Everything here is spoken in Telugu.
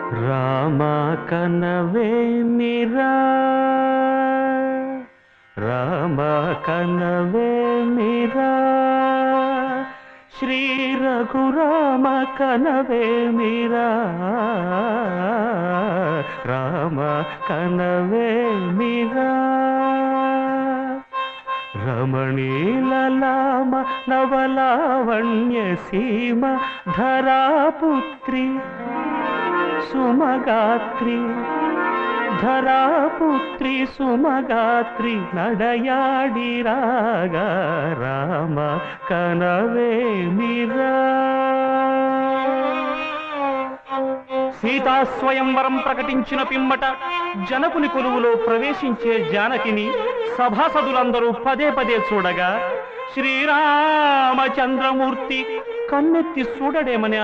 రామ కనవేమిరా రామ కనవేమిరా శ్రీ రఘురామ కనవేమిరా రామ కనవేమిరా రమణీలలామ నవలావణ్య సీమ ధరాపుత్రి సుమగాత్రి ధరాపుత్రి సుమగాత్రి నడయాడి రాగా రామ కనవేమిరా సీతాస్వయంవరం ప్రకటించిన పిమ్మట జనకుని కొలువులో ప్రవేశించే జానకిని సభాసదులందరూ పదే పదే చూడగా శ్రీరామచంద్రమూర్తి కన్నెత్తి చూడడేమని